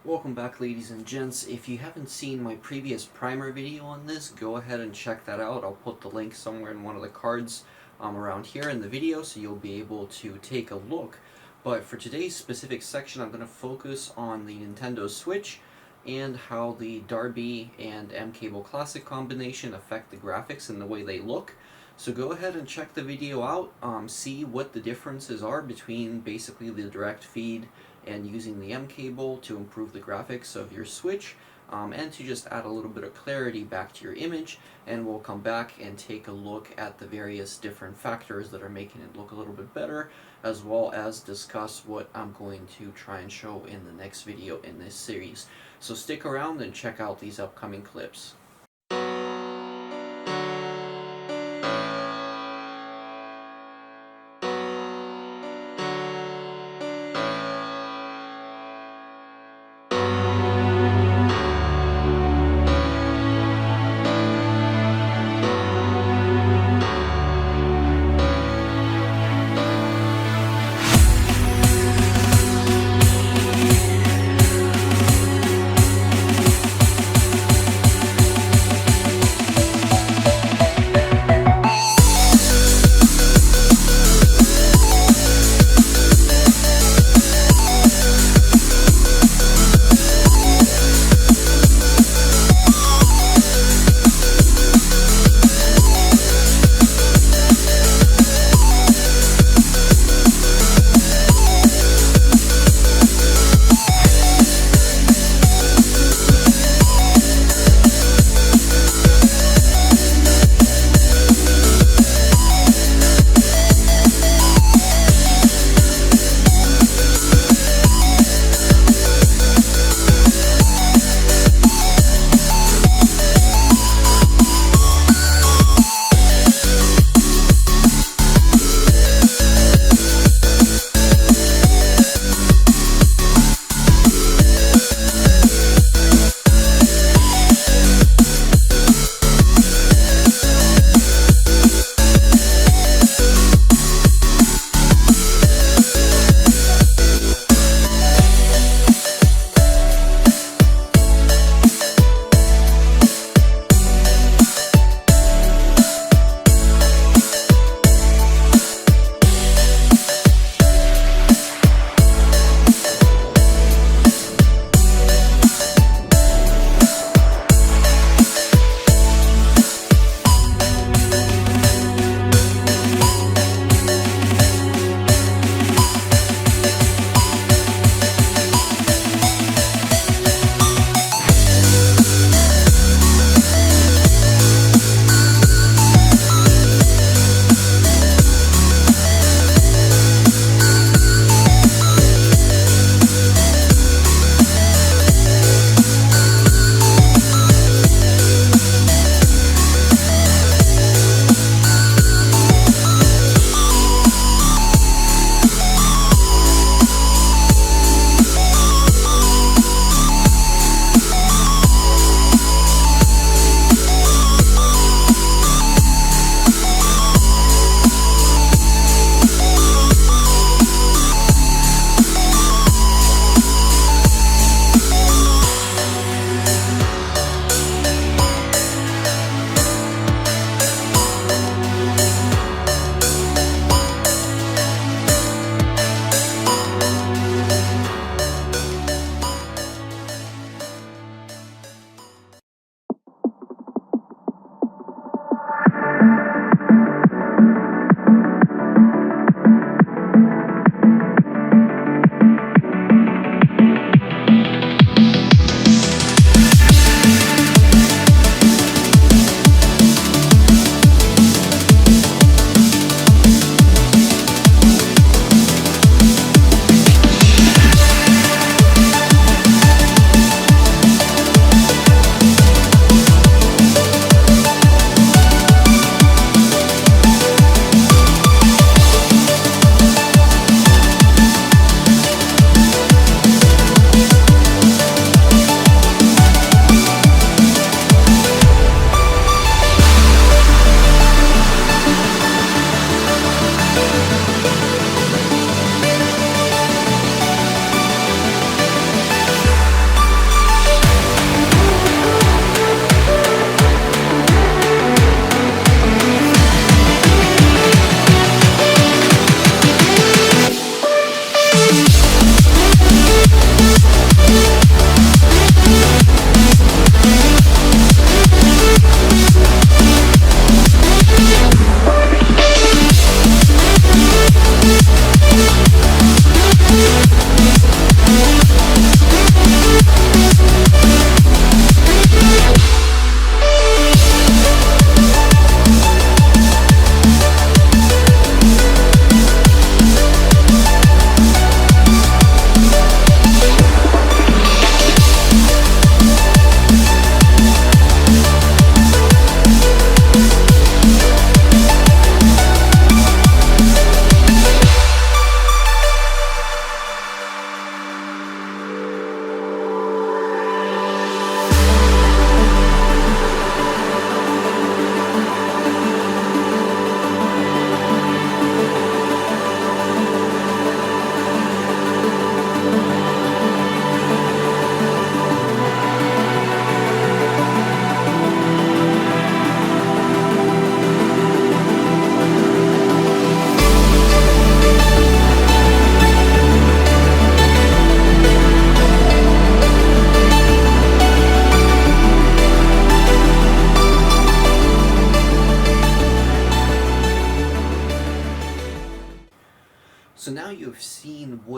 Welcome back, ladies and gents. If you haven't seen my previous primer video on this, go ahead and check that out. I'll put the link somewhere in one of the cards around here in the video so you'll be able to take a look. But for today's specific section, I'm going to focus on the Nintendo Switch and how the Darbee and mCable Classic combination affect the graphics and the way they look. So go ahead and check the video out, see what the differences are between basically the direct feed and using the mCable to improve the graphics of your Switch, and to just add a little bit of clarity back to your image, and we'll come back and take a look at the various different factors that are making it look a little bit better, as well as discuss what I'm going to try and show in the next video in this series. So stick around and check out these upcoming clips.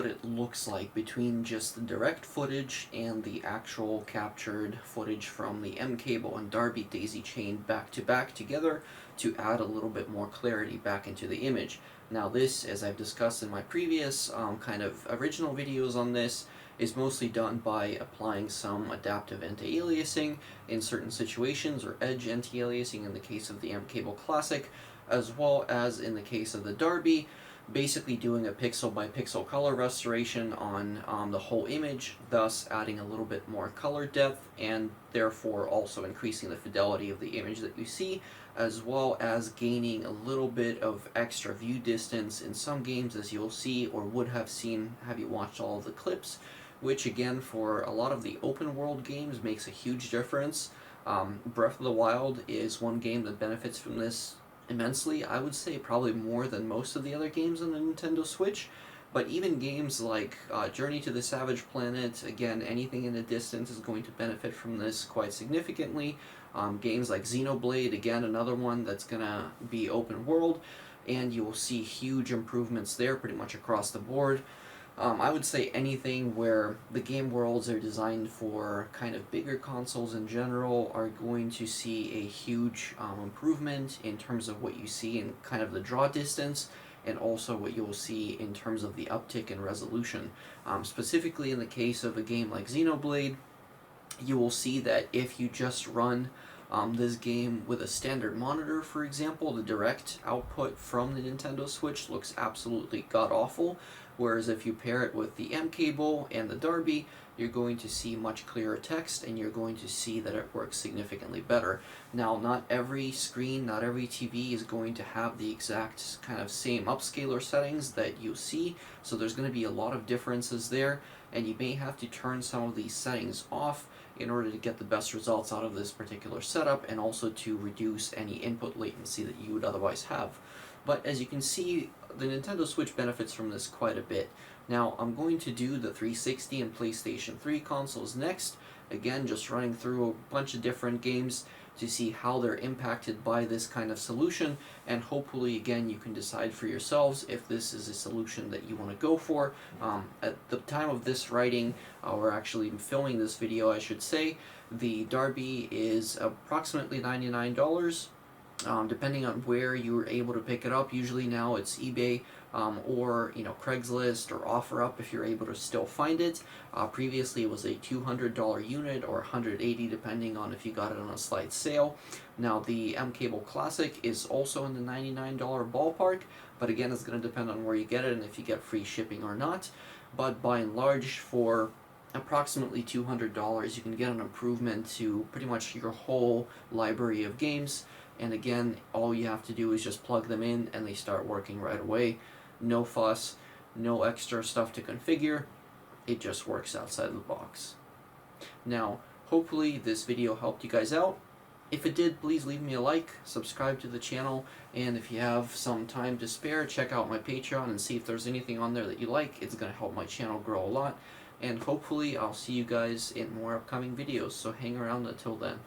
what it looks like between just the direct footage and the actual captured footage from the mCable and Darbee daisy chain back to back together to add a little bit more clarity back into the image. Now this, as I've discussed in my previous kind of original videos on this, is mostly done by applying some adaptive anti-aliasing in certain situations, or edge anti-aliasing in the case of the mCable Classic, as well as in the case of the Darbee, basically doing a pixel by pixel color restoration on the whole image, thus adding a little bit more color depth and therefore also increasing the fidelity of the image that you see, as well as gaining a little bit of extra view distance in some games, as you'll see or would have seen have you watched all of the clips, which again for a lot of the open world games makes a huge difference. Breath of the Wild is one game that benefits from this immensely. I would say probably more than most of the other games on the Nintendo Switch, but even games like Journey to the Savage Planet, again, anything in the distance is going to benefit from this quite significantly. Games like Xenoblade, again, another one that's going to be open world, and you will see huge improvements there pretty much across the board. I would say anything where the game worlds are designed for kind of bigger consoles in general are going to see a huge improvement in terms of what you see in kind of the draw distance, and also what you'll see in terms of the uptick in resolution. Specifically in the case of a game like Xenoblade, you will see that if you just run this game with a standard monitor, for example, the direct output from the Nintendo Switch looks absolutely god-awful, whereas if you pair it with the mCable and the Darbee, you're going to see much clearer text, and you're going to see that it works significantly better. Now, not every screen, not every TV is going to have the exact kind of same upscaler settings that you see, so there's going to be a lot of differences there, and you may have to turn some of these settings off in order to get the best results out of this particular setup, and also to reduce any input latency that you would otherwise have. But as you can see, the Nintendo Switch benefits from this quite a bit. Now, I'm going to do the 360 and PlayStation 3 consoles next, again just running through a bunch of different games to see how they're impacted by this kind of solution, and hopefully again you can decide for yourselves if this is a solution that you want to go for. At the time of this writing, or actually filming this video I should say, the Darbee is approximately $99. Depending on where you were able to pick it up. Usually now it's eBay or Craigslist or OfferUp if you're able to still find it. Previously it was a $200 unit or $180 depending on if you got it on a slight sale. Now the mCable Classic is also in the $99 ballpark, but again it's going to depend on where you get it and if you get free shipping or not. But by and large, for approximately $200 you can get an improvement to pretty much your whole library of games. And again, all you have to do is just plug them in and they start working right away. No fuss, no extra stuff to configure. It just works outside of the box. Now, hopefully this video helped you guys out. If it did, please leave me a like, subscribe to the channel, and if you have some time to spare, check out my Patreon and see if there's anything on there that you like. It's going to help my channel grow a lot. And hopefully I'll see you guys in more upcoming videos, so hang around until then.